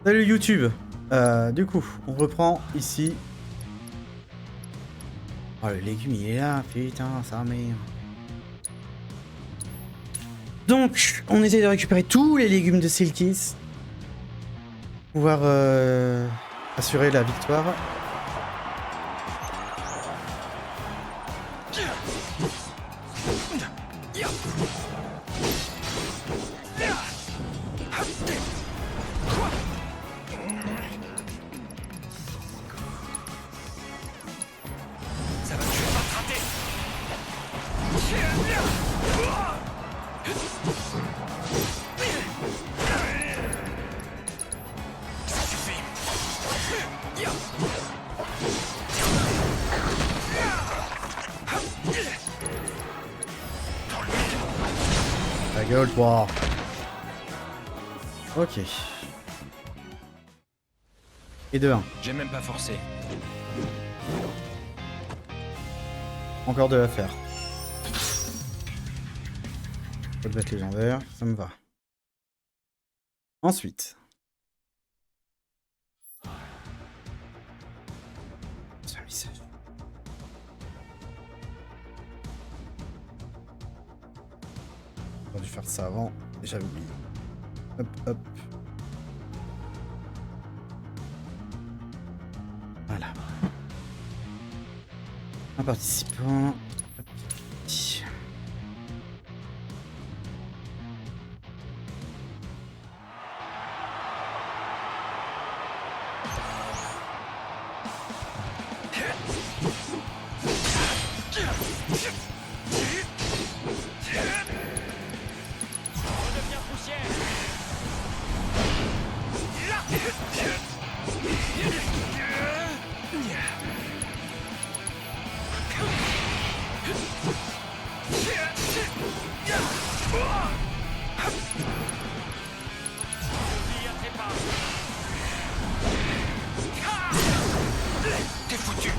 Salut YouTube. Du coup, on reprend ici. Oh, le légume, il est là. Putain, ça merde. Donc, on essaie de récupérer tous les légumes de Silkis. Pouvoir assurer la victoire. Ta gueule, toi. Ok. Et de 1. J'ai même pas forcé. Encore de la faire. Pas de bête légendaire, ça me va. Ensuite. J'aurais dû faire ça avant, j'avais oublié. Hop, hop. Voilà. Un participant. Hop. T'es foutu.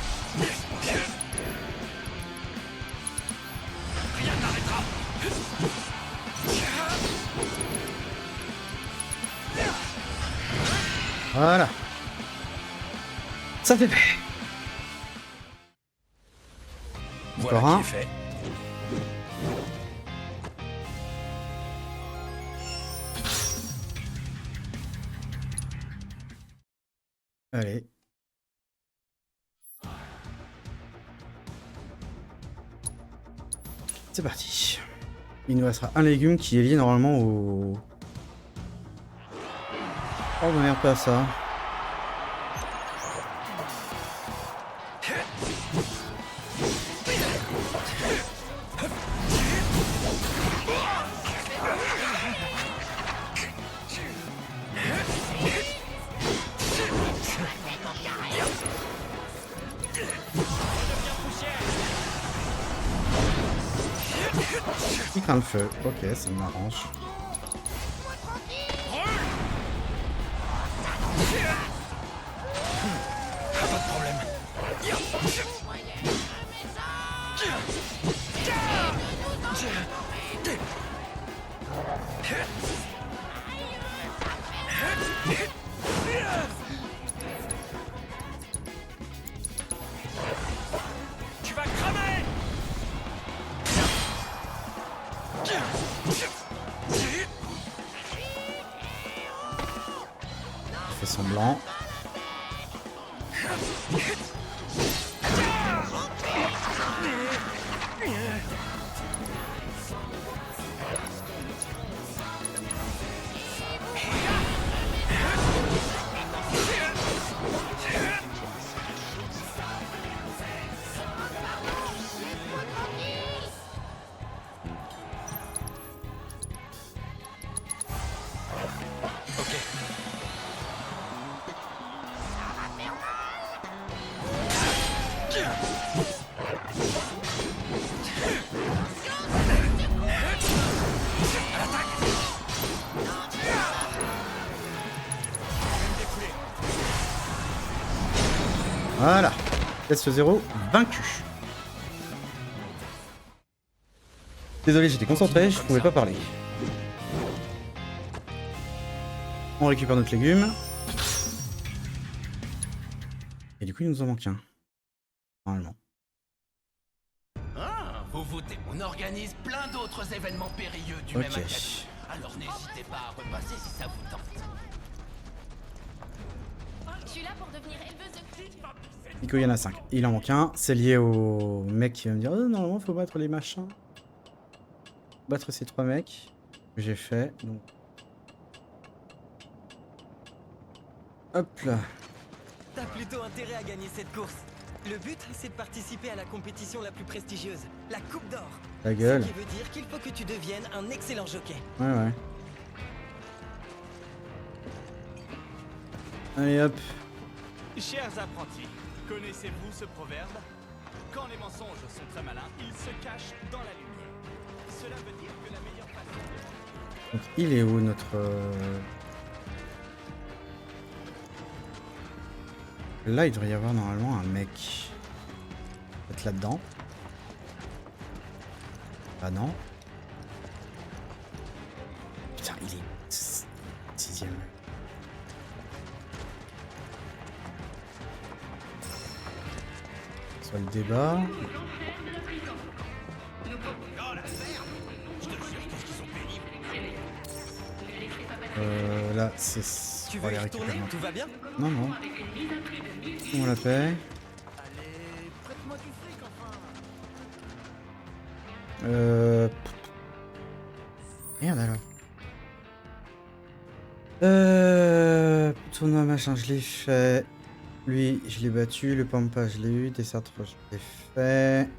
Rien n'arrêtera. Voilà. Ça fait fait. Voilà Encore un. qui est fait. Allez. C'est parti. Il nous restera un légume qui est lié normalement au... Oh merde, pas ça. Il craint le feu. Ok, ça m'arrange. Pas de problème. Tu vas cramer. Il fait semblant. Voilà. Test 0, vaincu. Désolé, j'étais concentré, je pouvais pas parler. On récupère notre légume. coup, il nous en manque un. Normalement. Ah, vous votez. On organise plein d'autres événements périlleux du même Ok. acabit. Alors n'hésitez pas à repasser si ça vous tente. Je suis là pour devenir éleveuse de cris. Pico, il y en a 5. Il en manque un. C'est lié au mec qui va me dire oh, normalement, faut battre les machins. Battre ces 3 mecs. Que j'ai fait. Donc. Hop là. T'as plutôt intérêt à gagner cette course. Le but, c'est de participer à la compétition la plus prestigieuse, la Coupe d'Or. Ta gueule. Ce qui veut dire qu'il faut que tu deviennes un excellent jockey. Ouais, ouais. Allez, hop. Chers apprentis, connaissez-vous ce proverbe? Quand les mensonges sont très malins, ils se cachent dans la lumière. Cela veut dire que la meilleure façon de... Donc, il est où notre... Là, il devrait y avoir normalement un mec. Peut-être là-dedans. Ah non. Putain, il est 6ème. Sur le débat. Là, c'est... Tu on va veux y les retourner? récupérer. Tout va bien? Non, non. On la paix. Allez, prête-moi du fric enfin. Merde alors. Tournoi machin, je l'ai fait. Lui, je l'ai battu. Le Pampa, je l'ai eu. Dessert 3, je l'ai fait.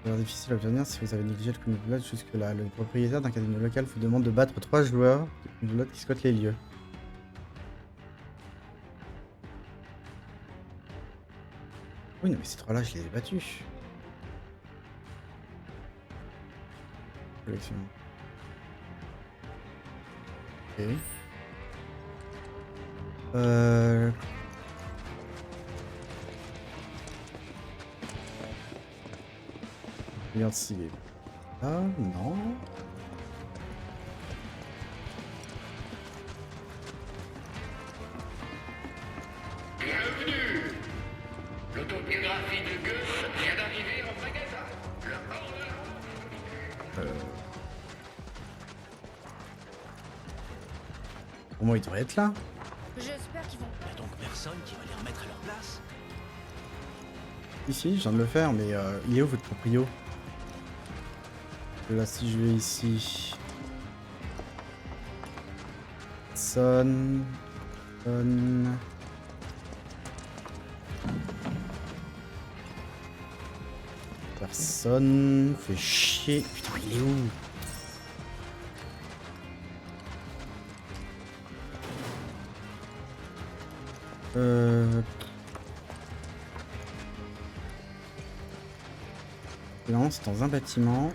C'est difficile à obtenir si vous avez négligé le Knudblad jusque-là. Le propriétaire d'un casino local vous demande de battre 3 joueurs de Knudblad qui squattent les lieux. Oui, non, mais ces 3-là, je les ai battus. Collection. Ok. Regarde s'il est là, non. Bienvenue. L'autobiographie de Goethe vient d'arriver en magasin. Le ordre. Pour moi, il devrait être là. J'espère qu'ils vont. Y'a donc personne qui va les remettre à leur place? Ici, je viens de le faire, mais il est où votre proprio? Là, si je vais ici. Sonne. Sonne. Personne. Fait chier. Putain, il est où? Non, c'est dans un bâtiment.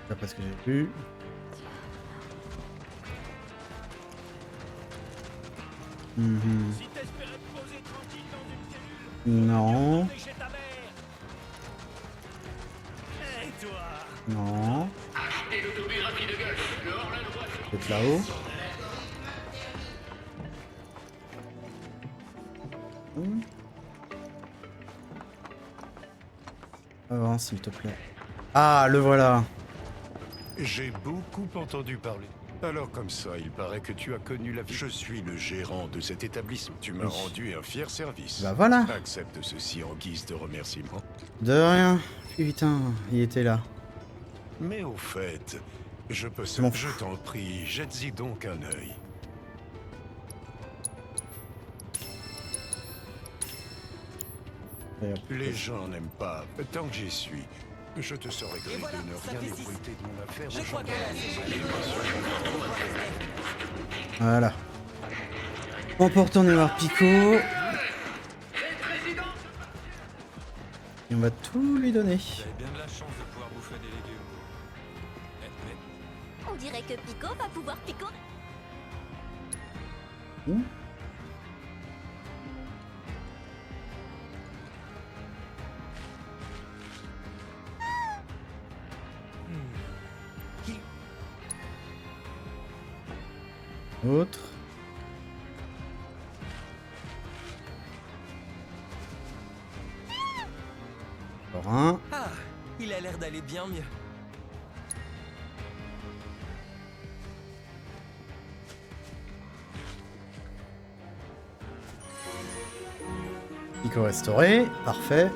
D'après ce que j'ai vu. Mhm. Si t'espérais te poser tranquille dans une cellule, Non. retourner chez ta mère. Et toi? Non. Achetez l'autobiographie de Goethe. Le hors-la-loi. Peut-être là-haut. Avance, s'il te plaît. Ah, le voilà. J'ai beaucoup entendu parler. Alors comme ça, il paraît que tu as connu la vie. Je suis le gérant de cet établissement. Tu m'as Oui. rendu un fier service. Bah voilà. Accepte ceci en guise de remerciement. De rien. Putain, il était là. Mais au fait, je peux... m'en Je t'en prie, jette-y donc un œil. Et hop. Les gens n'aiment pas. Tant que j'y suis, je te serai gré voilà, de ne ça rien fait six. ébruiter de mon affaire. Je aux crois gens. qu'elle a assez joué. Voilà. Emportant Noir Pico. Et on va tout lui donner. Vous avez bien de la chance de pouvoir bouffer des légumes. On dirait que Pico va pouvoir picorer. Ouh. Autre. Encore un. Ah, il a l'air d'aller bien mieux. Pico restauré. Parfait.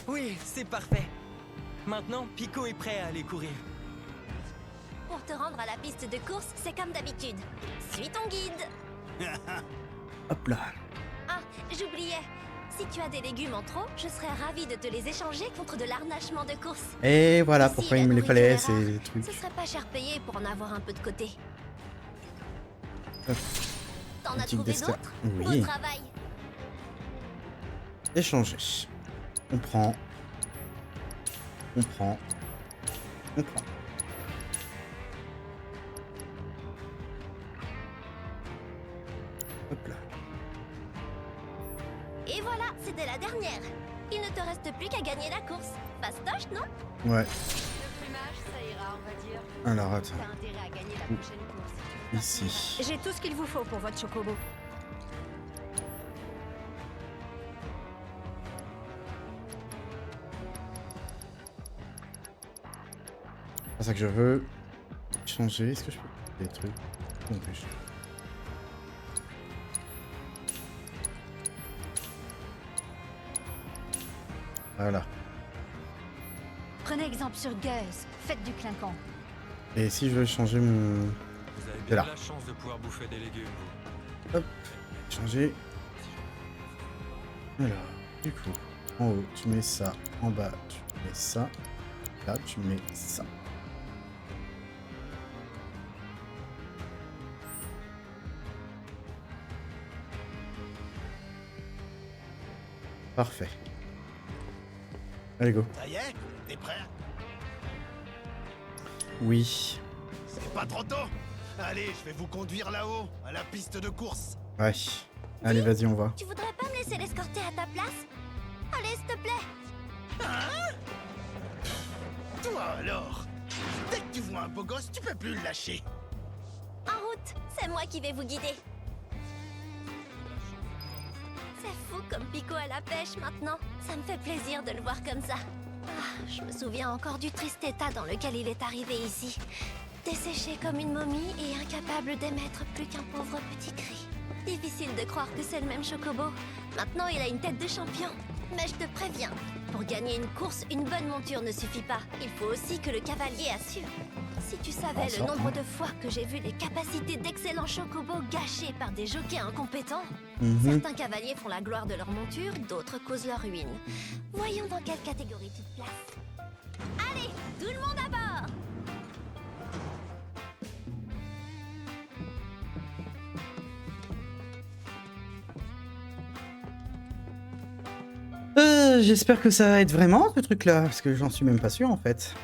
Oui, c'est parfait. Maintenant, Pico est prêt à aller courir. Pour te rendre à la piste de course, c'est comme d'habitude. Suis ton guide. Hop là. Ah, j'oubliais. Si tu as des légumes en trop, je serais ravie de te les échanger contre de l'arnachement de course. Et voilà Si pourquoi la il me les nourriture fallait, est ces rare, trucs. Ce serait pas cher payé pour en avoir un peu de côté. Hop. T'en as Boutique trouvé d'Esther. d'autres? Oui. Beau travail. Échanger. On prend. On prend. On prend. Hop là. Et voilà, c'était la dernière. Il ne te reste plus qu'à gagner la course. Fastoche, non? Ouais. Le plumage, ça ira, on va dire. Alors attends. T'as intérêt à gagner la prochaine course. Ici. J'ai tout ce qu'il vous faut pour votre chocobo. C'est ça que je veux. Changer. Est-ce que je peux faire des trucs? Non plus. Voilà. Prenez exemple sur Gus, faites du clinquant. Et si je veux changer mon... Vous avez C'est bien là. de la chance de pouvoir bouffer des légumes, vous. Hop. Changer. Alors, du coup, en haut, tu mets ça. En bas, tu mets ça. Là, tu mets ça. Parfait. Allez, go. Ça y est, t'es prêt? Oui. C'est pas trop tôt? Allez, je vais vous conduire là-haut, à la piste de course. Ouais. Allez, vas-y, on va. Tu voudrais pas me laisser l'escorter à ta place? Allez, s'il te plaît. Toi alors? Dès que tu vois un beau gosse, tu peux plus le lâcher. En route, c'est moi qui vais vous guider. C'est fou comme Pico à la pêche maintenant. Ça me fait plaisir de le voir comme ça. Ah, je me souviens encore du triste état dans lequel il est arrivé ici. Desséché comme une momie et incapable d'émettre plus qu'un pauvre petit cri. Difficile de croire que c'est le même Chocobo. Maintenant, il a une tête de champion. Mais je te préviens, pour gagner une course, une bonne monture ne suffit pas. Il faut aussi que le cavalier assure. Si tu savais le nombre de fois que j'ai vu les capacités d'excellents chocobos gâchées par des jockeys incompétents. Certains cavaliers font la gloire de leur monture, d'autres causent leur ruine. Voyons dans quelle catégorie tu te places. Allez, tout le monde à bord! J'espère que ça va être vraiment ce truc-là, parce que j'en suis même pas sûr en fait.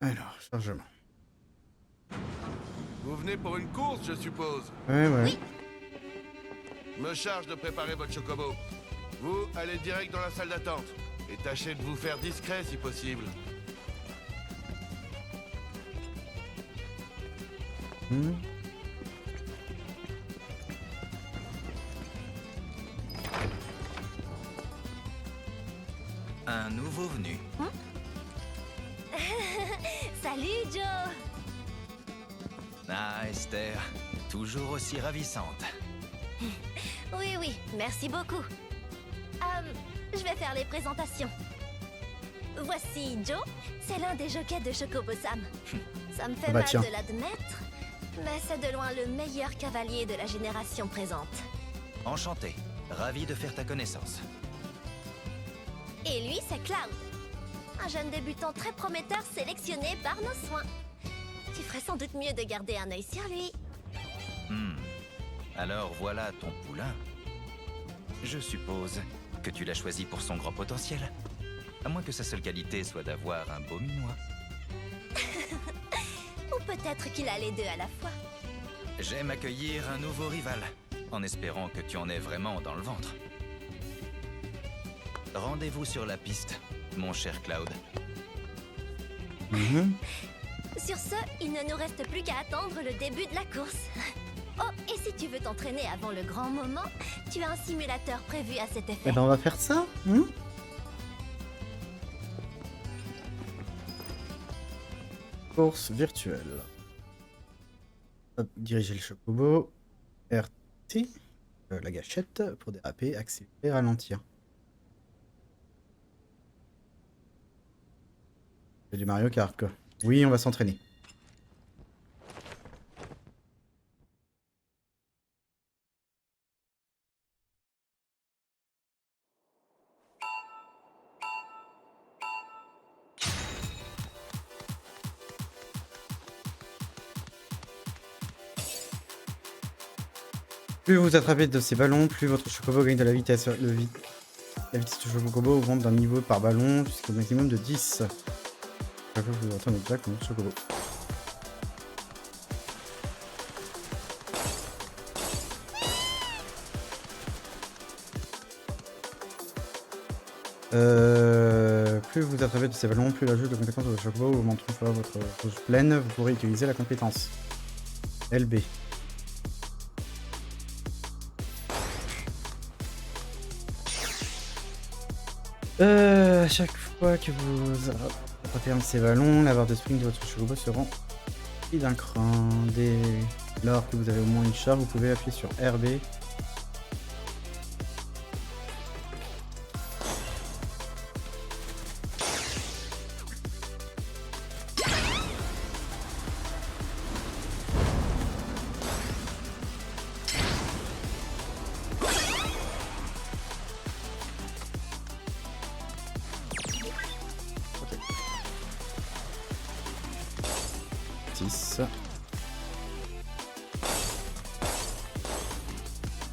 Alors, chargement. Vous venez pour une course, je suppose. Ouais, ouais. Me charge de préparer votre chocobo. Vous, allez direct dans la salle d'attente. Et tâchez de vous faire discret si possible. Un nouveau venu. Salut, Joe! Ah, Esther, toujours aussi ravissante. Oui, oui, merci beaucoup. Je vais faire les présentations. Voici Joe, c'est l'un des jockeys de Chocobo Sam. Ça me fait bah mal tiens. de l'admettre, mais c'est de loin le meilleur cavalier de la génération présente. Enchanté, ravi de faire ta connaissance. Et lui, c'est Cloud. Un jeune débutant très prometteur sélectionné par nos soins. Tu ferais sans doute mieux de garder un œil sur lui. Alors voilà ton poulain. Je suppose que tu l'as choisi pour son grand potentiel. À moins que sa seule qualité soit d'avoir un beau minois. Ou peut-être qu'il a les deux à la fois. J'aime accueillir un nouveau rival, en espérant que tu en aies vraiment dans le ventre. Rendez-vous sur la piste, mon cher Cloud. Sur ce, il ne nous reste plus qu'à attendre le début de la course. Oh, et si tu veux t'entraîner avant le grand moment, tu as un simulateur prévu à cet effet. Eh ben on va faire ça. Course virtuelle. Hop, diriger le chocobo. RT. La gâchette pour déraper, accélérer, ralentir. C'est du Mario Kart quoi. Oui, on va s'entraîner. Plus vous attrapez de ces ballons, plus votre chocobo gagne de la vitesse. La vitesse du chocobo augmente d'un niveau par ballon jusqu'au maximum de 10. Chaque fois que vous entendez déjà comme le chocobo. Plus vous attrapez de ces ballons, plus la jauge de compétence de votre chocobo augmente une fois votre jauge pleine. Vous pourrez utiliser la compétence LB. À chaque fois que vous attrapez un de ces ballons, la barre de sprint de votre chocobo se rend d'un cran. Dès lors que vous avez au moins une charge, vous pouvez appuyer sur RB.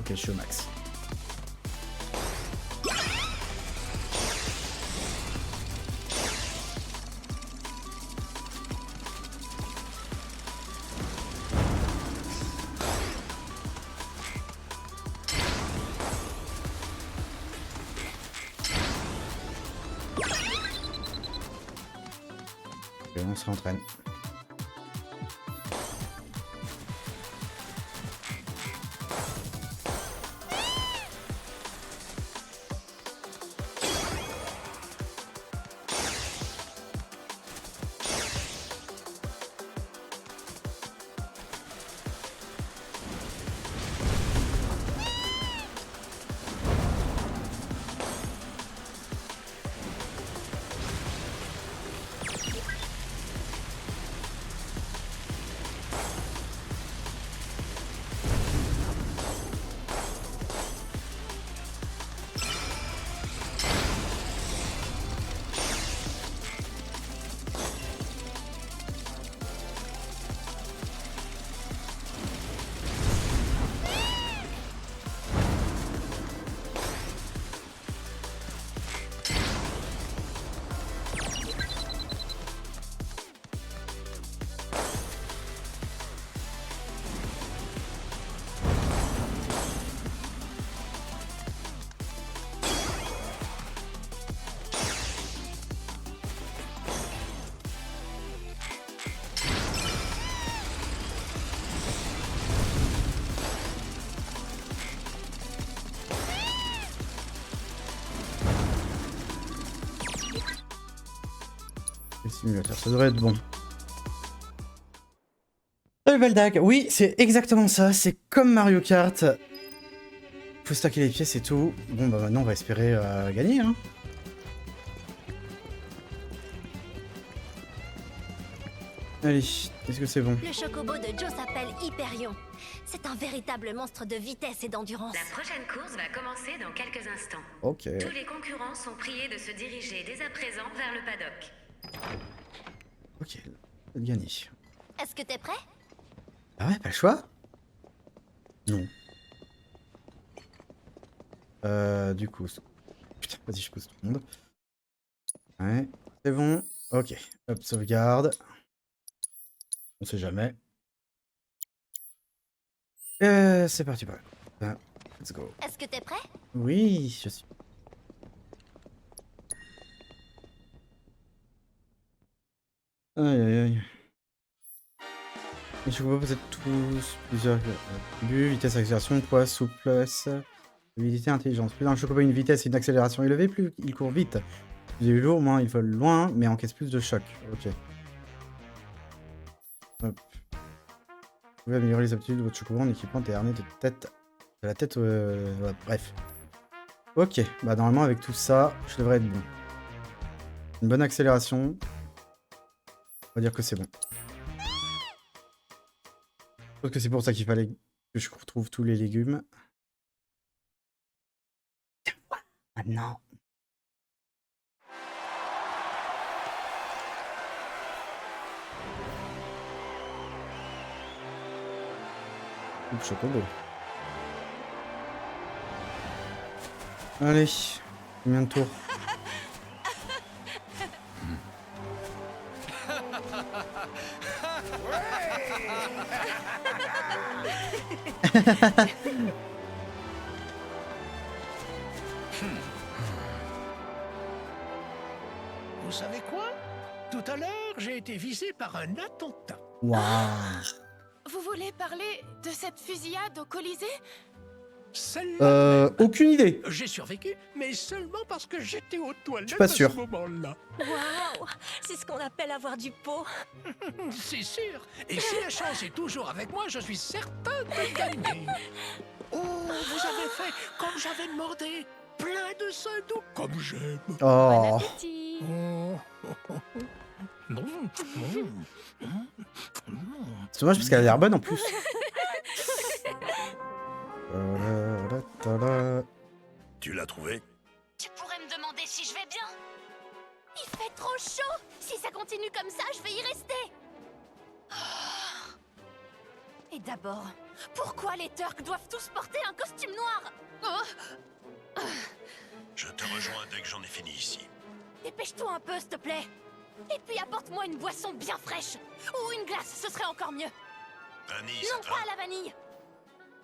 Ok, je suis au max. Et on se réentraîne. Simulateur, ça devrait être bon. Salut Baldag, oui, c'est exactement ça, c'est comme Mario Kart. Faut stacker les pièces et tout. Bon bah maintenant on va espérer gagner hein. Allez, est-ce que c'est bon? Le chocobo de Joe s'appelle Hyperion. C'est un véritable monstre de vitesse et d'endurance. La prochaine course va commencer dans quelques instants. Ok. Tous les concurrents sont priés de se diriger dès à présent vers le paddock. Ok, gagné. Est-ce que t'es prêt? Ah ouais, pas le choix? Non. Du coup... Putain, vas-y, je pousse tout le monde. Ouais, c'est bon. Ok, hop, sauvegarde. On sait jamais. C'est parti, par là. Let's go. Est-ce que t'es prêt? Oui, je suis. Aïe aïe aïe. Les chocobos possèdent tous plusieurs attributs, vitesse, accélération, poids, souplesse, mobilité, intelligence. Plus un chocobo a une vitesse et une accélération élevée, plus il court vite. Plus il est lourd, moins il vole loin, mais encaisse plus de chocs. Ok. Hop. Vous pouvez améliorer les aptitudes de votre chocobo en équipant des harnais de tête. De la tête, ouais, bref. Ok, bah normalement avec tout ça, je devrais être bon. Une bonne accélération. On va dire que c'est bon. Je pense que c'est pour ça qu'il fallait que je retrouve tous les légumes. Maintenant. Oups, chocobo. Allez, combien de tours? Vous savez quoi? Tout à l'heure, j'ai été visé par un attentat. Waouh. Vous voulez parler de cette fusillade au Colisée? Aucune idée. J'ai survécu, mais seulement parce que j'étais aux toilettes Je suis pas à sûr. ce moment-là. Waouh! C'est ce qu'on appelle avoir du pot. C'est sûr. Et si la chance est toujours avec moi, je suis certain de gagner. Oh, vous avez fait comme j'avais demandé. Plein de seins doux, comme j'aime. Oh. C'est dommage parce qu'elle a l'air bonne en plus. Tu l'as trouvé? Tu pourrais me demander si je vais bien? Il fait trop chaud! Si ça continue comme ça, je vais y rester! Et d'abord, pourquoi les Turcs doivent tous porter un costume noir? Je te rejoins dès que j'en ai fini ici. Dépêche-toi un peu, s'il te plaît! Et puis apporte-moi une boisson bien fraîche! Ou une glace, ce serait encore mieux! Anis, Non, pas à la vanille!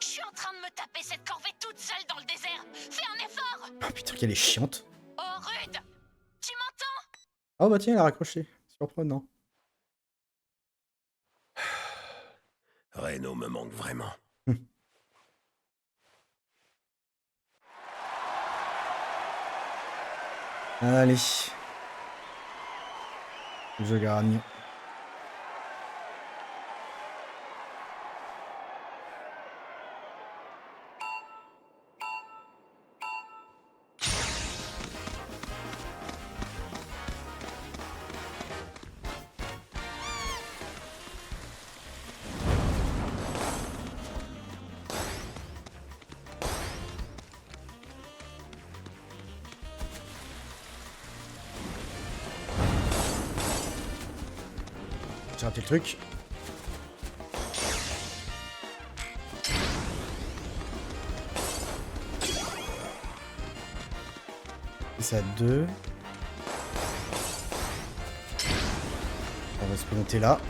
Je suis en train de me taper cette corvée toute seule dans le désert! Fais un effort! Oh putain, qu'elle est chiante. Oh, Rude! Tu m'entends? Oh bah tiens, elle a raccroché. Surprenant. Reno me manque vraiment. Allez. Je gagne. J'ai raté le truc. Et c'est à 2. On va se planter là.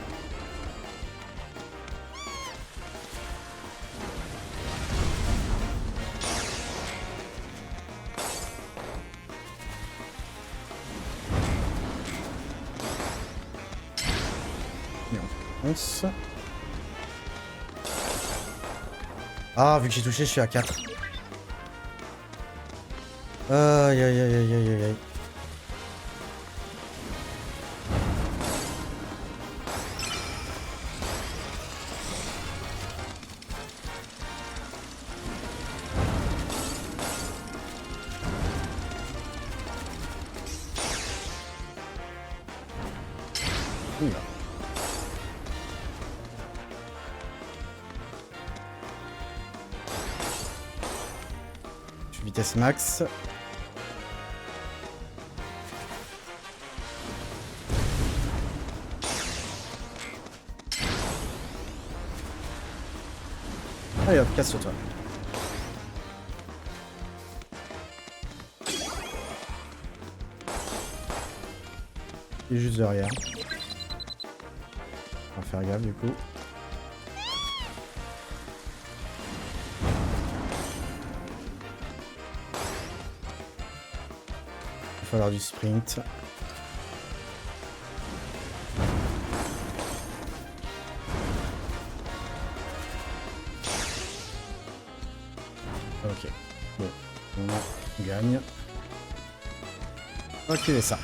Ah, vu que j'ai touché, je suis à 4. Aïe aïe aïe aïe aïe aïe. Oula. Vitesse max. Allez hop, casse-toi. Il est juste derrière. faire gaffe du coup. Il va falloir du sprint. Ok, bon, on gagne. Ok, ça.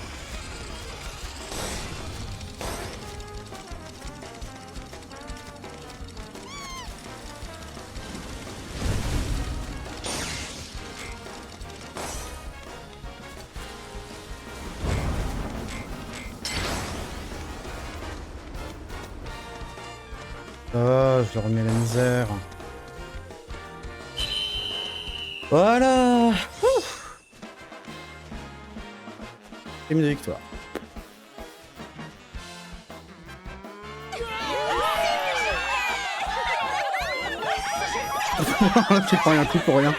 Oh, je leur remets la misère. Voilà. Ouf. Prime de victoire. Tu prends un coup pour rien.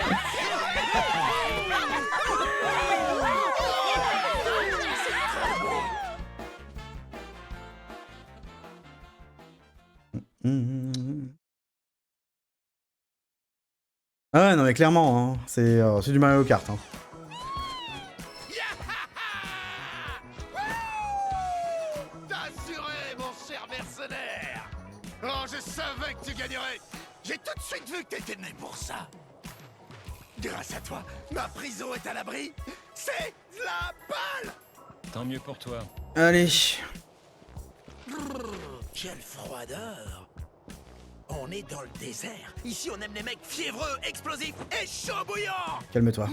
Ah ouais, non mais clairement, hein, c'est du Mario Kart. Hein. T'as assuré, mon cher mercenaire. Oh, je savais que tu gagnerais. J'ai tout de suite vu que t'étais né pour ça. Grâce à toi, ma prison est à l'abri. C'est de la balle. Tant mieux pour toi. Allez. Quelle froideur. On est dans le désert. Ici, on aime les mecs fiévreux, explosifs et chaud bouillants. Calme-toi.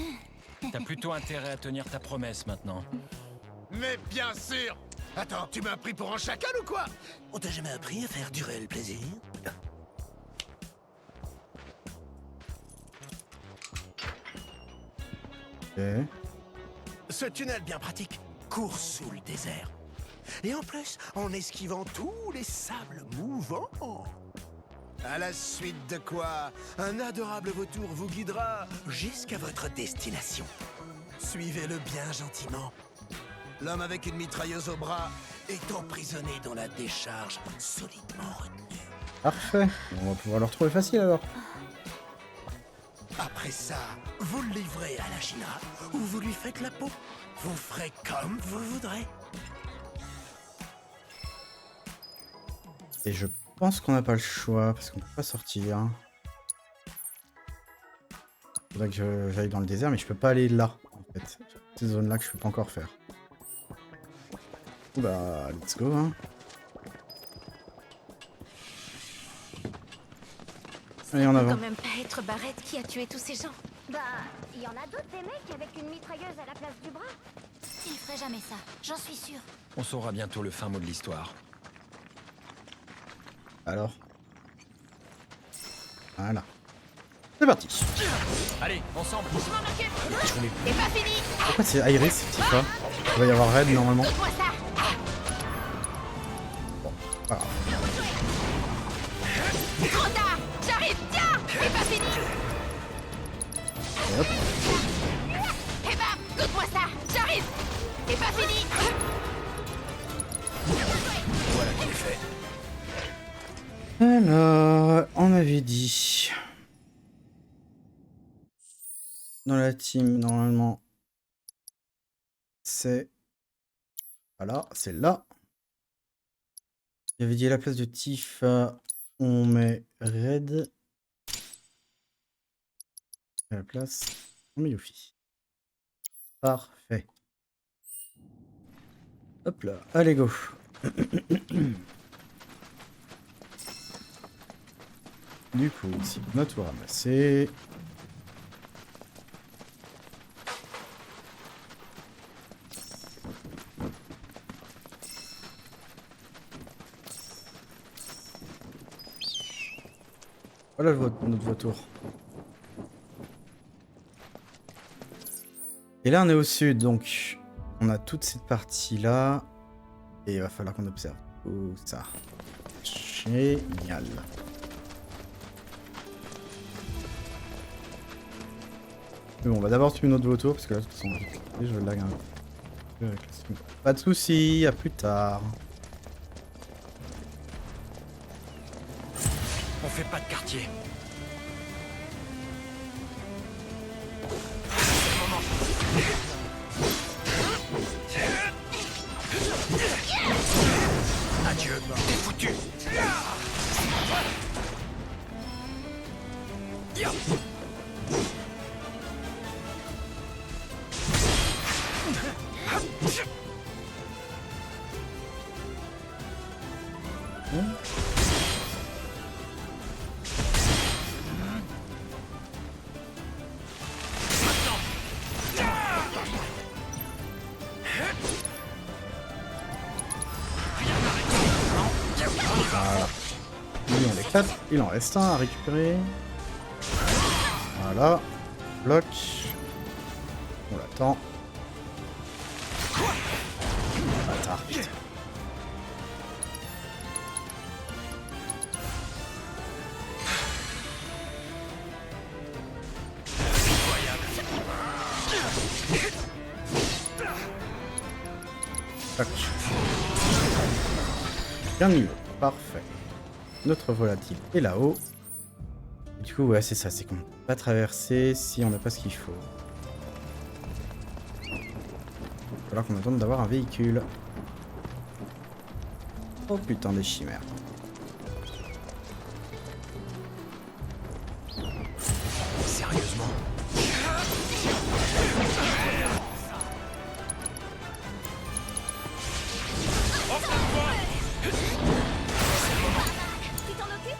T'as plutôt intérêt à tenir ta promesse maintenant. Mais bien sûr. Attends, tu m'as pris pour un chacal ou quoi? On t'a jamais appris à faire durer le plaisir? Ok. Ce tunnel bien pratique court sous le désert. Et en plus, en esquivant tous les sables mouvants. À la suite de quoi, un adorable vautour vous guidera jusqu'à votre destination. Suivez-le bien gentiment. L'homme avec une mitrailleuse au bras est emprisonné dans la décharge solidement retenue. Parfait. On va pouvoir le retrouver facile alors. Après ça, vous le livrez à la China ou vous lui faites la peau. Vous ferez comme vous voudrez. Et je pense qu'on n'a pas le choix parce qu'on peut pas sortir. Faudrait que j'aille dans le désert, mais je peux pas aller là en fait. Ces zones là que je peux pas encore faire. Bah, let's go hein. Allez, en avant. Quand même pas être Barrett qui a tué tous ces gens. Bah, il y en a d'autres des mecs avec une mitrailleuse à la place du bras. Il ferait jamais ça, j'en suis sûre. On saura bientôt le fin mot de l'histoire. Alors. Voilà. C'est parti. Allez, ensemble. Je m'en occupe. C'est pas fini. Pourquoi c'est Iris, Tifa? Il va y avoir Red normalement. Donne-moi ça. Bon, pas grave. Trop tard. J'arrive. Tiens. C'est pas fini. Et hop. Eh ben, donne-moi ça. J'arrive. C'est pas fini. Voilà qui est fait. Alors, on avait dit dans la team normalement c'est voilà, c'est là. J'avais dit à la place de Tifa, on met Red. À la place, on met Yuffie. Parfait. Hop là, allez go. Du coup, ici, on a tout ramassé. Voilà notre vautour. Et là, on est au sud, donc on a toute cette partie-là. Et il va falloir qu'on observe tout ça. Génial. Mais bon, on va d'abord tuer notre vautour, parce que là, de toute façon, je lag un peu. Pas de soucis, à plus tard. On fait pas de quartier. Adieu, t'es foutu. Voilà. Lui, on l'éclate. Il en reste un à récupérer. Voilà. Bloc. On l'attend. Bâtard. Putain. Tac. Bien niveau. Parfait. Notre volatile est là-haut. Du coup, ouais, c'est ça. C'est qu'on ne peut pas traverser si on n'a pas ce qu'il faut. Il va falloir qu'on attende d'avoir un véhicule. Oh putain, des chimères. Sérieusement? Tu t'en occupes?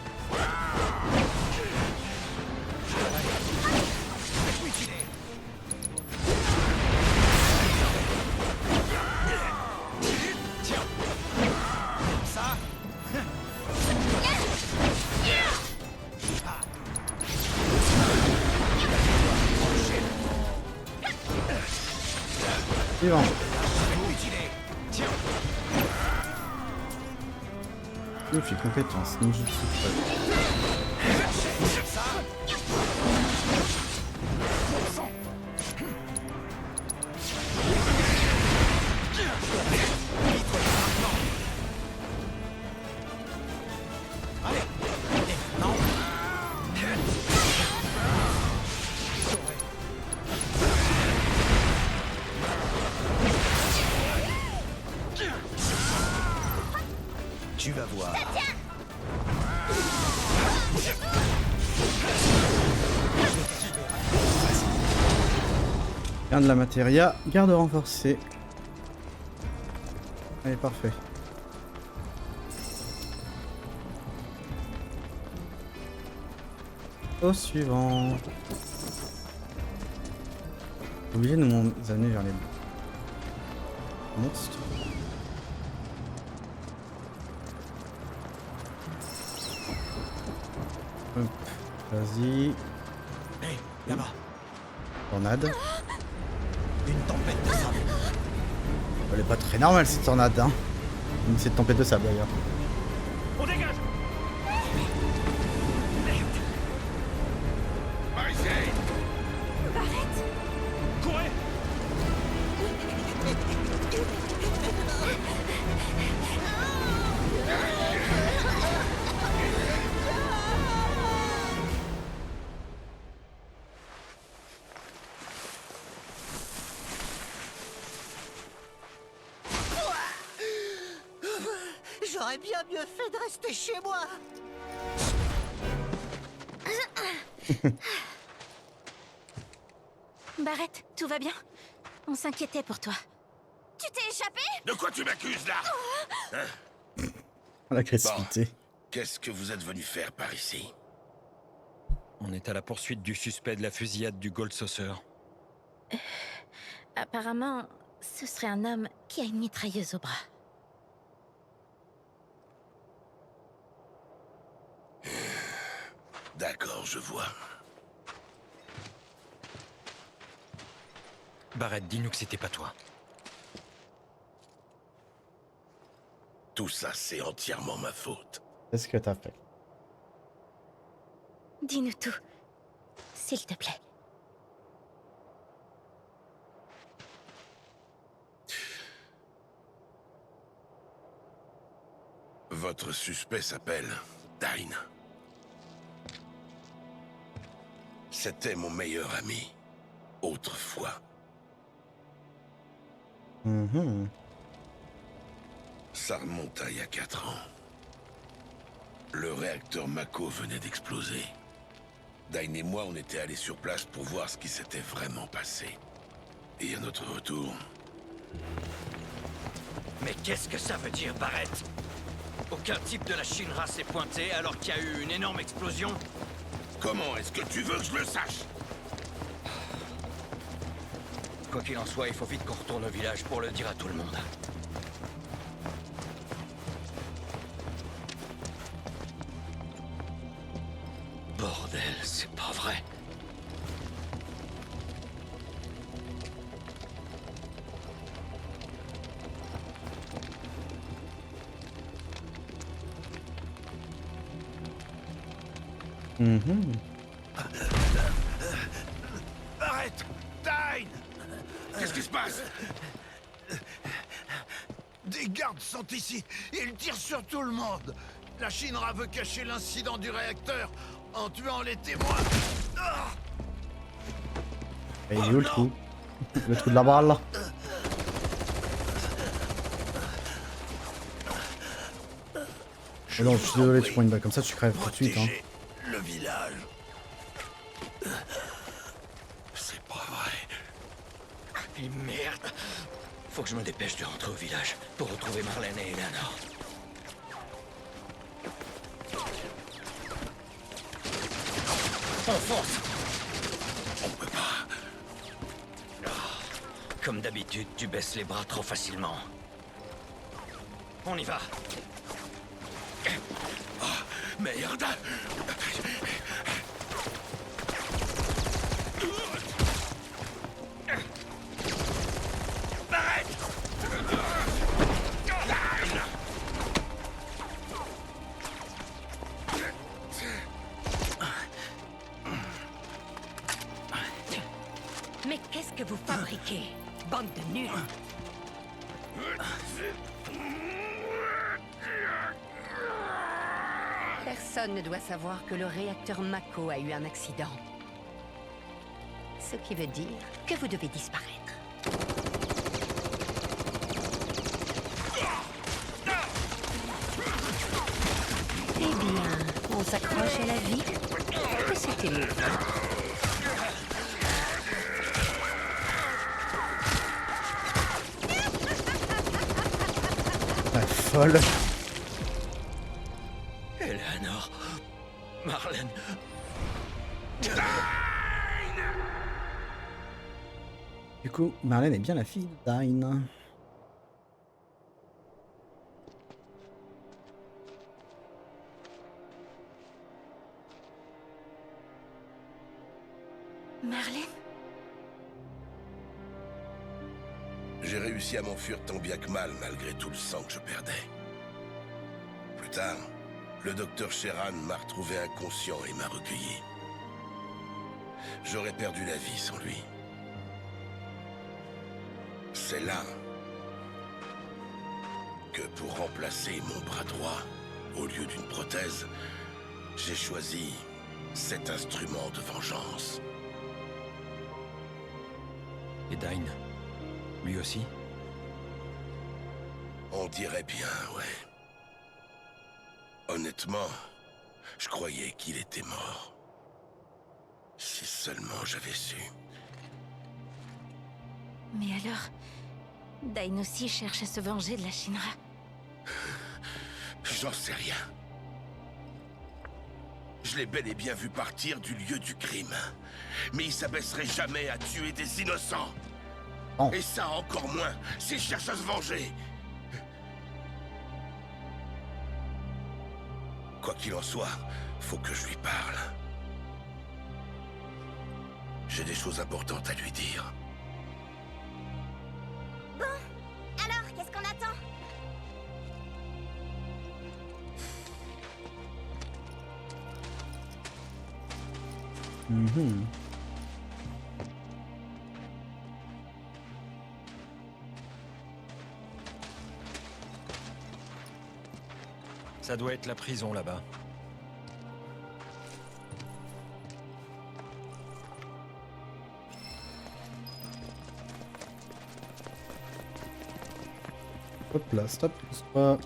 Suivant. Luffy, compétence, ninjutsu. Tu vas voir. Gain de la matéria, garde renforcée. Allez, parfait. Au suivant. Obligé de nous amener vers les monstres. Hop, vas-y. Hé, là-bas. Tornade. Une tempête de sable. Elle est pas très normale cette tornade, hein. Cette tempête de sable d'ailleurs. On dégage. Courez. J'aurais bien mieux fait de rester chez moi. Barrett, tout va bien? On s'inquiétait pour toi. Tu t'es échappé? De quoi tu m'accuses là? L'agressivité. Qu'est-ce que vous êtes venu faire par ici? On est à la poursuite du suspect de la fusillade du Gold Saucer. Apparemment, ce serait un homme qui a une mitrailleuse au bras. D'accord, je vois. Barrett, dis-nous que c'était pas toi. Tout ça, c'est entièrement ma faute. Qu'est-ce que t'as fait? Dis-nous tout, s'il te plaît. Votre suspect s'appelle Dine. C'était mon meilleur ami. Autrefois. Mhm. Ça remonte à il y a 4 ans. Le réacteur Mako venait d'exploser. Dain et moi, on était allés sur place pour voir ce qui s'était vraiment passé. Et à notre retour... Mais qu'est-ce que ça veut dire, Barrett? Aucun type de la Shinra s'est pointé alors qu'il y a eu une énorme explosion? Comment est-ce que tu veux que je le sache? Quoi qu'il en soit, il faut vite qu'on retourne au village pour le dire à tout le monde. Bordel, c'est pas vrai. Mhm. Arrête! Dain! Qu'est-ce qui se passe? Des gardes sont ici. Ils tirent sur tout le monde. La Shinra veut cacher l'incident du réacteur en tuant les témoins. Ah! Et il est où le trou? Le trou de la balle là? Oh non, je suis désolé, tu prends une balle comme ça, tu crèves tout de suite. Hein. Le village. C'est pas vrai. Et merde! Faut que je me dépêche de rentrer au village pour retrouver Marlène et Eleanor. Enfonce! On peut pas. Comme d'habitude, tu baisses les bras trop facilement. On y va. Oh, merde! Mais qu'est-ce que vous fabriquez, bande de nuls? Personne ne doit savoir que le réacteur Mako a eu un accident. Ce qui veut dire que vous devez disparaître. Eh bien, on s'accroche à la vie. Que c'était mieux. La folle. Eleanor. Marlène. Du coup, Marlène est bien la fille de Dain. Marlène? J'ai réussi à m'enfuir tant bien que mal, malgré tout le sang que je perdais. Plus tard, le docteur Sheran m'a retrouvé inconscient et m'a recueilli. J'aurais perdu la vie sans lui. C'est là que pour remplacer mon bras droit, au lieu d'une prothèse, j'ai choisi cet instrument de vengeance. Et Dain, lui aussi? On dirait bien, ouais. Honnêtement, je croyais qu'il était mort. Si seulement j'avais su. Mais alors, Dain aussi cherche à se venger de la Shinra. J'en sais rien. Je l'ai bel et bien vu partir du lieu du crime. Mais il s'abaisserait jamais à tuer des innocents. Oh. Et ça encore moins s'il cherche à se venger. Quoi qu'il en soit, faut que je lui parle. J'ai des choses importantes à lui dire. Bon, alors, qu'est-ce qu'on attend? Mhm. Ça doit être la prison là-bas. Hop là, stop, pousse pas.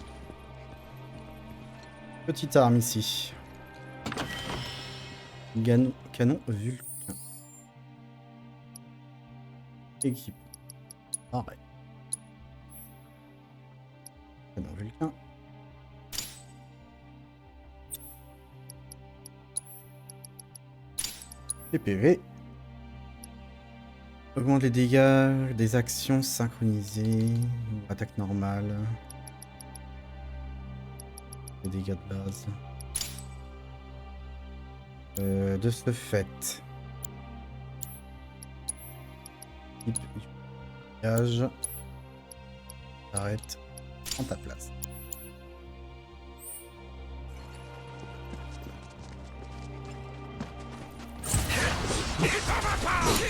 Petite arme ici. Canon Vulcain. Équipe. Arrête. Canon Vulcain. PPV. Augmente les dégâts des actions synchronisées. Attaque normale. Les dégâts de base. De ce fait. Type du dégage. Arrête. Prends ta place.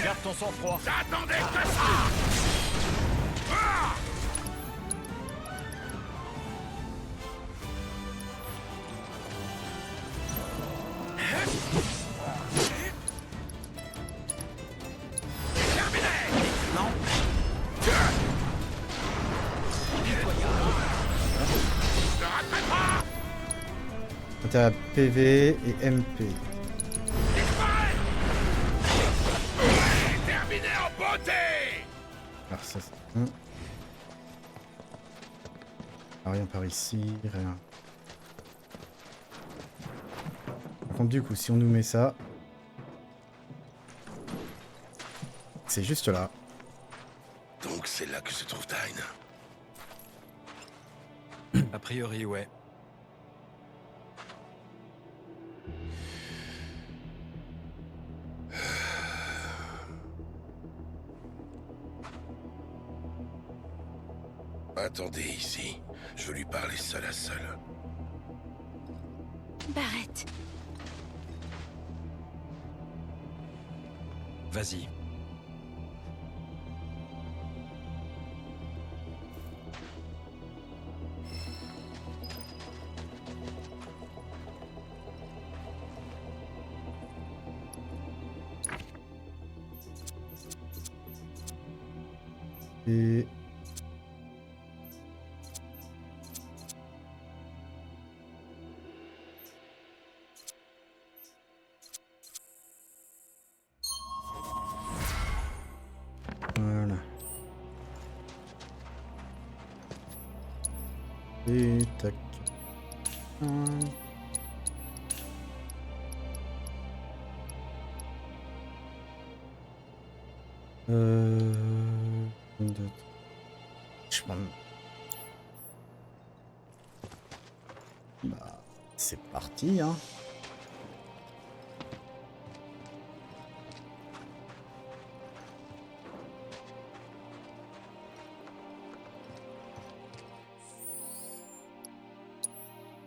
Garde ton sang-froid. J'attendais que ça. Intérêt à PV et MP. Terminé en beauté. Alors ça c'est bon. Ah, rien par ici, rien. Par contre du coup si on nous met ça, c'est juste là. Donc c'est là que se trouve Dyne. A priori, ouais. Attendez ici. Je veux lui parler seul à seul. Barrett. Vas-y. Et... Voilà. Et tac. Je prends... Bah, c'est parti, hein.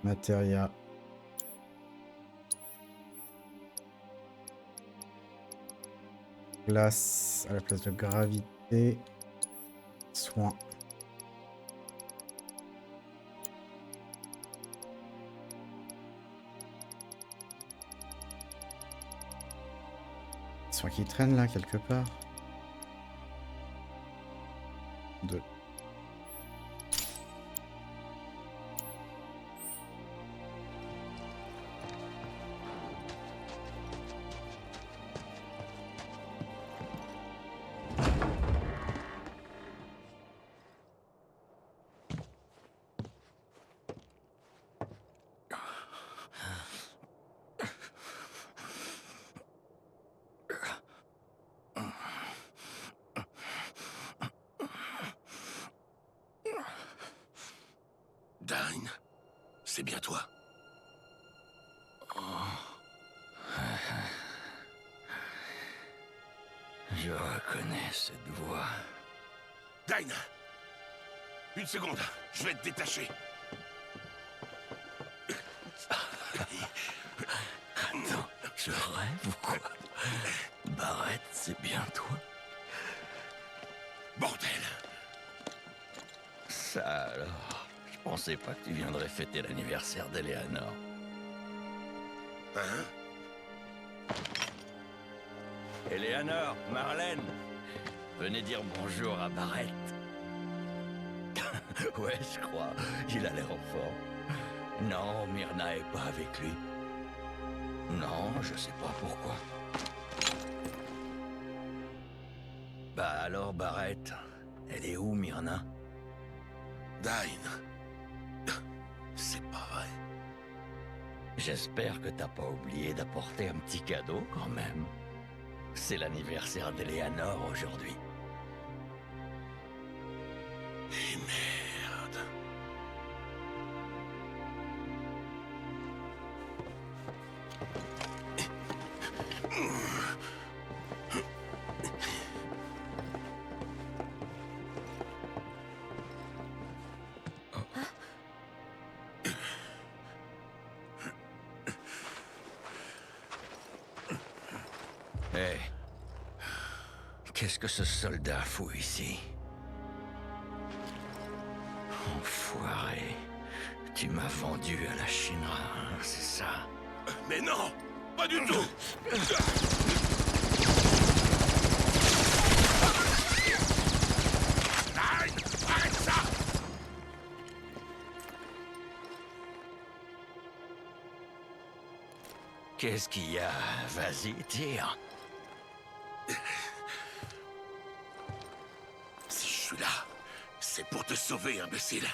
Matéria. Glace à la place de gravité. Soin. Soin qui traîne là quelque part. 2. Dyne, c'est bien toi. Je reconnais cette voix. Dyne! Une seconde, je vais te détacher. Attends, je rêve ou quoi? Barrett, c'est bien toi? Bordel! Ça alors, je pensais pas que tu viendrais fêter l'anniversaire d'Eleanor. Hein? Eleanor, Marlène, venez dire bonjour à Barrett. Ouais, je crois. Il a l'air en forme. Non, Myrna est pas avec lui. Non, je sais pas pourquoi. Bah alors, Barrett, elle est où, Myrna? Dine. C'est pas vrai. J'espère que t'as pas oublié d'apporter un petit cadeau, quand même. C'est l'anniversaire d'Eleanor aujourd'hui. Et merde. Hé, qu'est-ce que ce soldat fout ici? Enfoiré, tu m'as vendu à la Shinra, hein, c'est ça? Mais non, pas du tout. Arrête ça. Qu'est-ce qu'il y a? Vas-y, tire. Si je suis là, c'est pour te sauver, imbécile.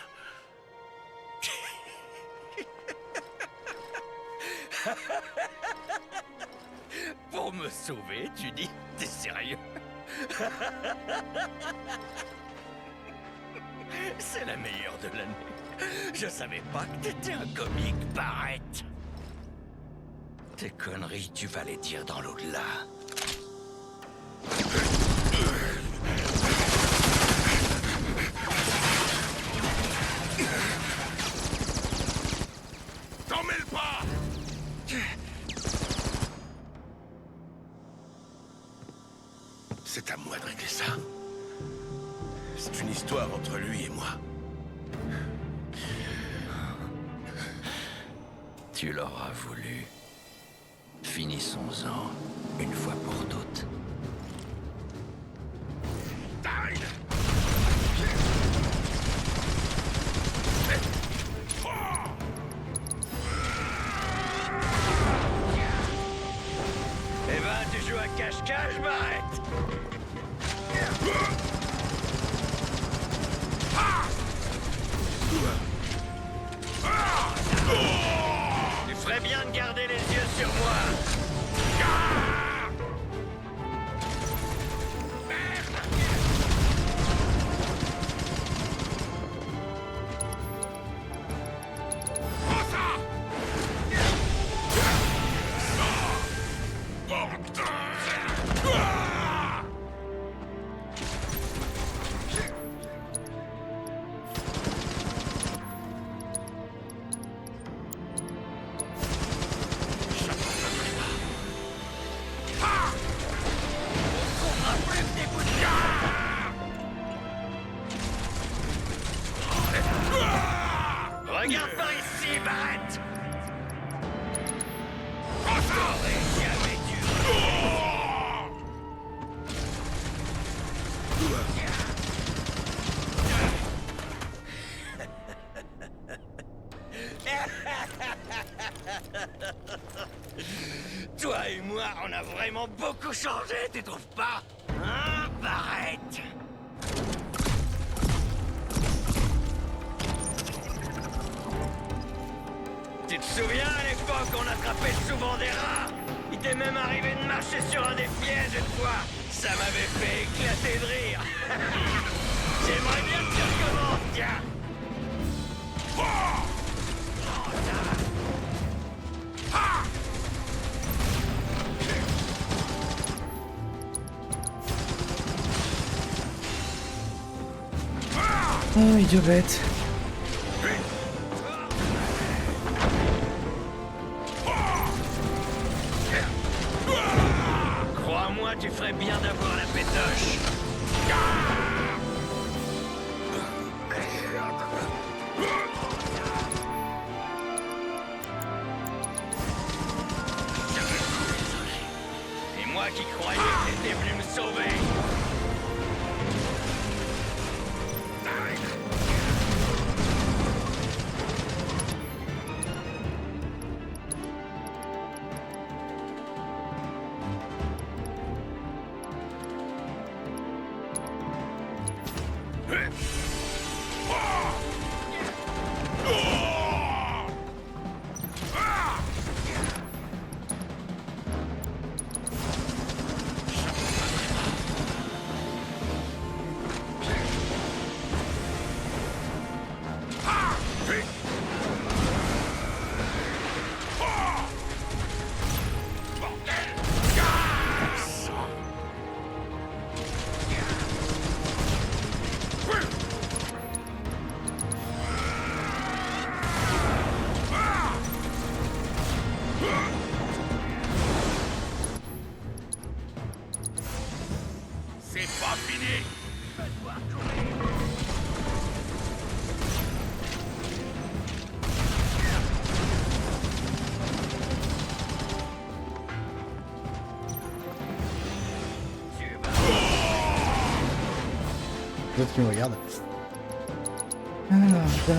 Pour me sauver, tu dis? T'es sérieux? C'est la meilleure de l'année. Je savais pas que t'étais un comique, Barrett. Tes conneries, tu vas les dire dans l'au-delà. T'en mêle pas. C'est à moi de régler ça. C'est une histoire entre lui et moi. Tu l'auras voulu. Finissons-en, une fois pour toutes. Eh ben, tu joues à cache-cache, Barrett? Tu ferais bien de garder les yeux sur moi. Regarde par ici, Barrett! T'aurais jamais dû... Toi et moi, on a vraiment beaucoup changé, tu trouves pas? Hein, Barrett? Tu te souviens, à l'époque, on attrapait souvent des rats? Il t'est même arrivé de marcher sur un des pièges une fois. Ça m'avait fait éclater de rire. J'aimerais bien que tu recommences, tiens. Oh, idiot bête. Crois-moi, tu ferais bien d'avoir la pétoche. Et moi qui croyais que t'étais venu me sauver. qui me regarde. Alors, dame.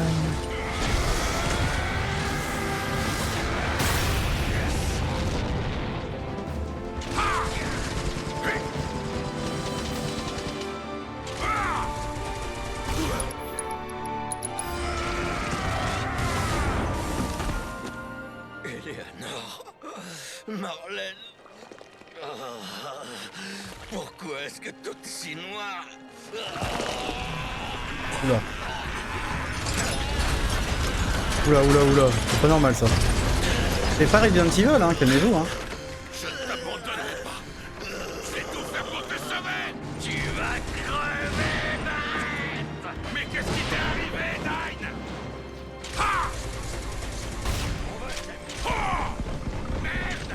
Eleanor, Marlène, pourquoi est-ce que tout est si noir? Oula. Oula, oula, oula. C'est pas normal ça. C'est pas Resident Evil, hein, calmez-vous, hein. Je ne t'abandonnerai pas. Je vais tout faire pour te sauver. Tu vas crever, bête! Mais qu'est-ce qui t'est arrivé, Dine? Ah! Oh! Merde!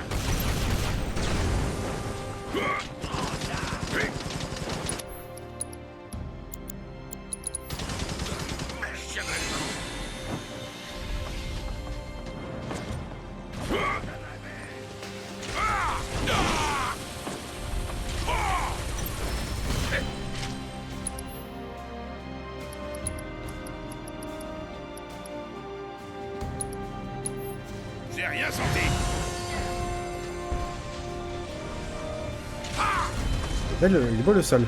J'ai rien senti. Il est beau le sol.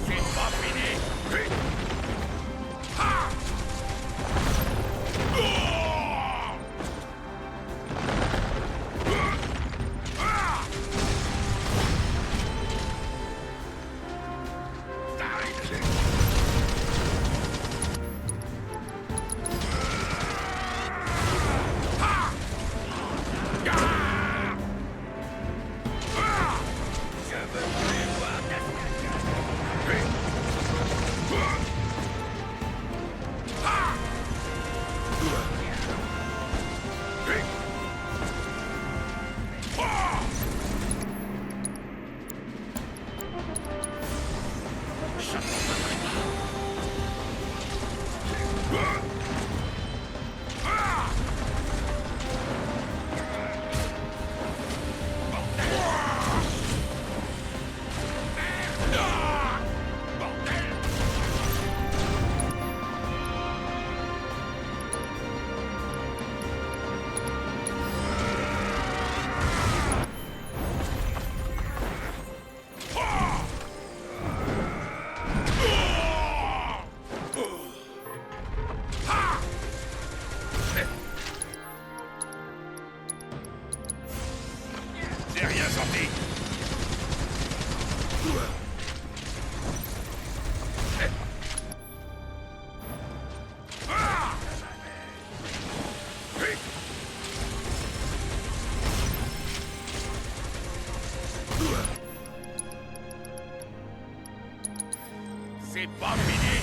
C'est pas fini. J'ai rien senti. C'est pas fini.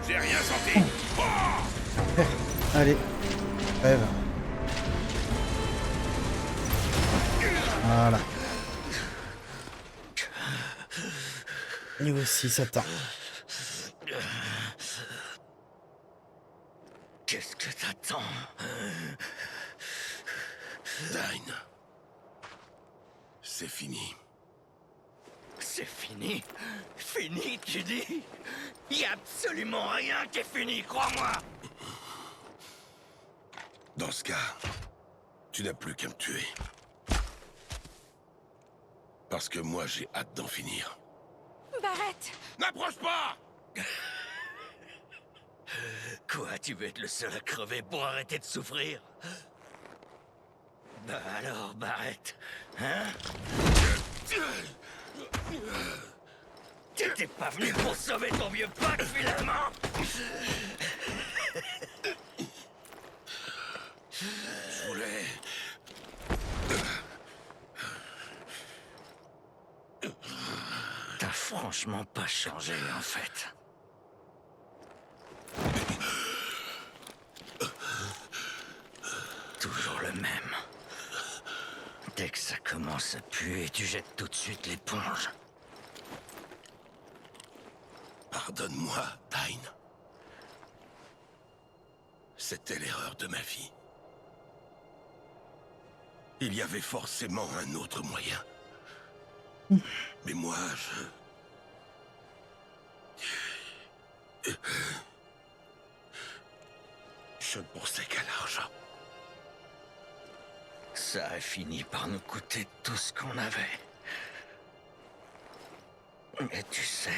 J'ai rien senti. Allez, rêve. Voilà. Et Niveau 6, attends. Qu'est-ce que t'attends? Dine. C'est fini. C'est fini? Fini, tu dis? Y a absolument rien qui est fini, crois-moi! Dans ce cas, tu n'as plus qu'à me tuer. Parce que moi, j'ai hâte d'en finir. Barrett! N'approche pas! Quoi, tu veux être le seul à crever pour arrêter de souffrir? Bah alors, Barrett, hein? T'étais pas venu pour sauver ton vieux pote, finalement? Je voulais... T'as franchement pas changé, en fait. Toujours le même. Dès que ça commence à puer, tu jettes tout de suite l'éponge. Pardonne-moi, Dine. C'était l'erreur de ma vie. Il y avait forcément un autre moyen. Mais moi, je ne pensais qu'à l'argent. Ça a fini par nous coûter tout ce qu'on avait. Mais tu sais,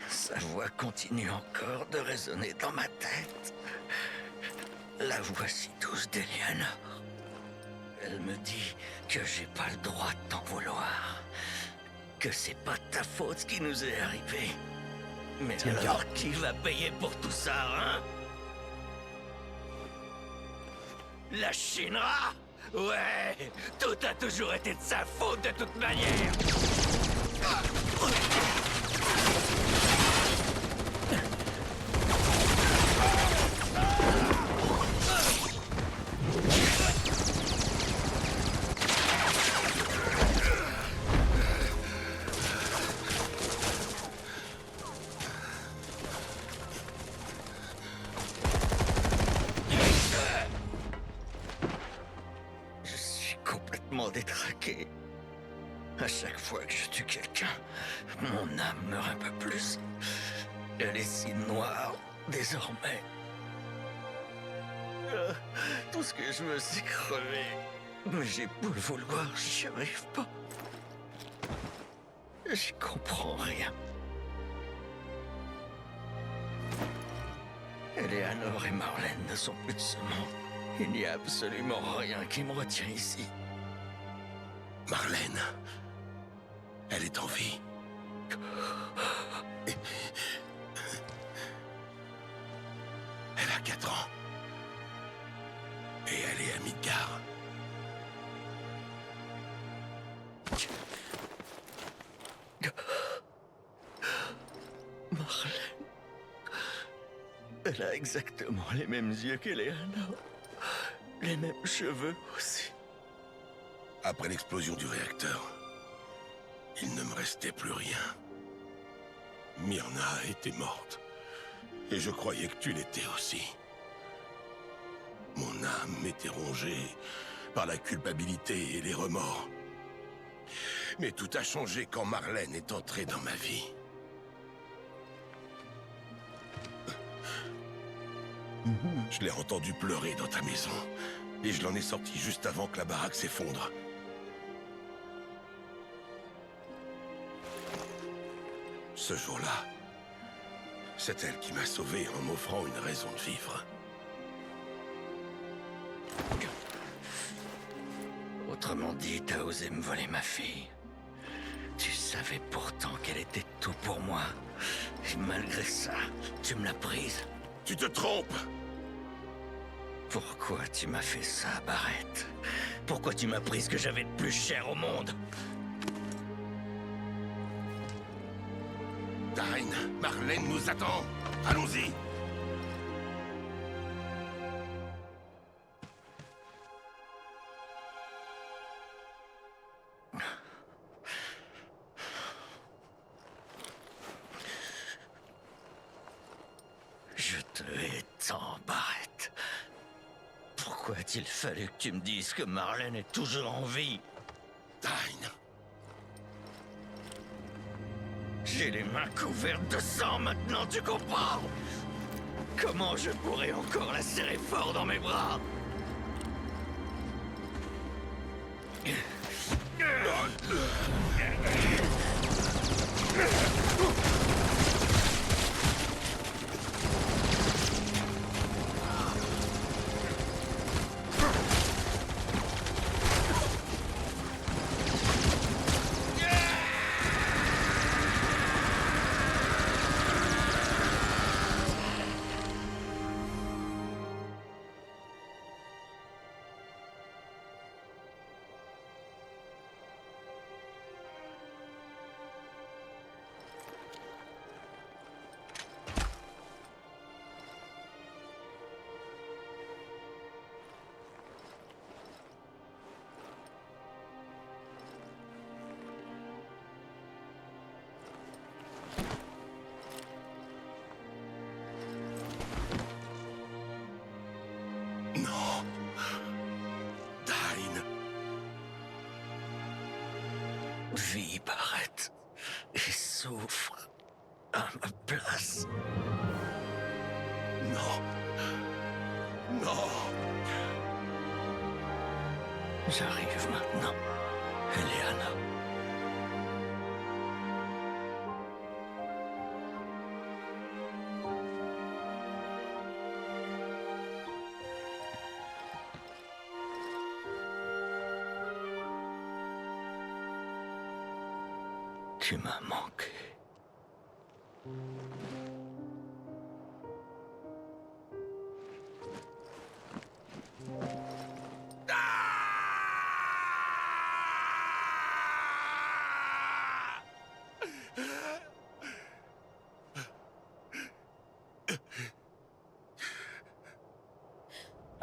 sa voix continue encore de résonner dans ma tête. La voix si douce d'Eleanor. Elle me dit que j'ai pas le droit de t'en vouloir. Que c'est pas de ta faute ce qui nous est arrivé. Mais alors, qui va payer pour tout ça, hein? La Shinra? Ouais, tout a toujours été de sa faute de toute manière. Détraqué. À chaque fois que je tue quelqu'un, mon âme meurt un peu plus. Elle est si noire, désormais. Tout ce que je veux, c'est crever. Mais j'ai beau le vouloir, j'y arrive pas. J'y comprends rien. Eleanor et Marlène ne sont plus de ce monde. Il n'y a absolument rien qui me retient ici. Marlène, elle est en vie. Elle a 4 ans. Et elle est à Midgar. Marlène... Elle a exactement les mêmes yeux qu'Eleanor. Les mêmes cheveux aussi. Après l'explosion du réacteur, il ne me restait plus rien. Myrna était morte. Et je croyais que tu l'étais aussi. Mon âme était rongée par la culpabilité et les remords. Mais tout a changé quand Marlène est entrée dans ma vie. Je l'ai entendu pleurer dans ta maison. Et je l'en ai sorti juste avant que la baraque s'effondre. Ce jour-là, c'est elle qui m'a sauvé en m'offrant une raison de vivre. Autrement dit, t'as osé me voler ma fille. Tu savais pourtant qu'elle était tout pour moi. Et malgré ça, tu me l'as prise. Tu te trompes! Pourquoi tu m'as fait ça, Barrett? Pourquoi tu m'as pris ce que j'avais de plus cher au monde? Dine, Marlène nous attend. Allons-y. Je te hais tant, Barrett. Pourquoi a-t-il fallu que tu me dises que Marlène est toujours en vie? Dine. J'ai les mains couvertes de sang maintenant, tu comprends? Comment je pourrais encore la serrer fort dans mes bras? Non. Dine. Vis, Barrett, et souffre à ma place. Non. Non. J'arrive maintenant, Eliana. Tu m'as manqué.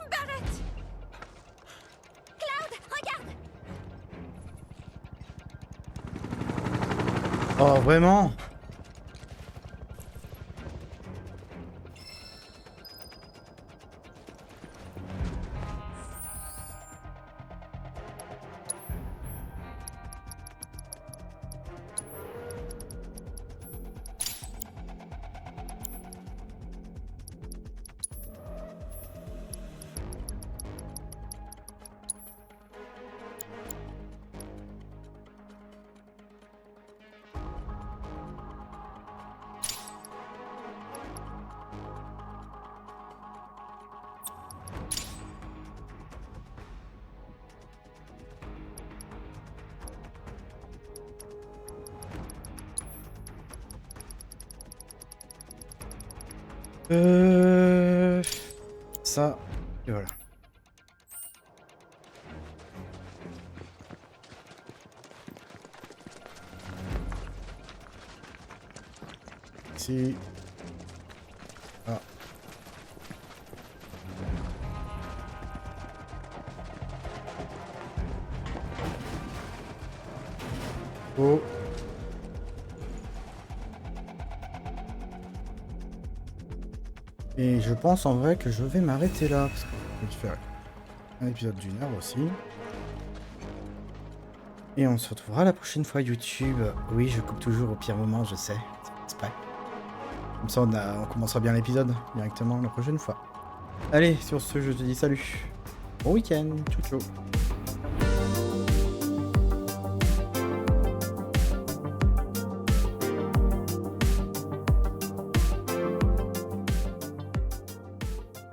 Barrett! Cloud, regarde! Oh, vraiment? Ça, et voilà. Ici. Ah. Oh. Et je pense en vrai que je vais m'arrêter là, parce que je vais faire un épisode d'une heure aussi. Et on se retrouvera la prochaine fois YouTube. Oui, je coupe toujours au pire moment, je sais. C'est pas. Comme ça, on commencera bien l'épisode directement la prochaine fois. Allez, sur ce, je te dis salut. Bon week-end. Ciao, ciao.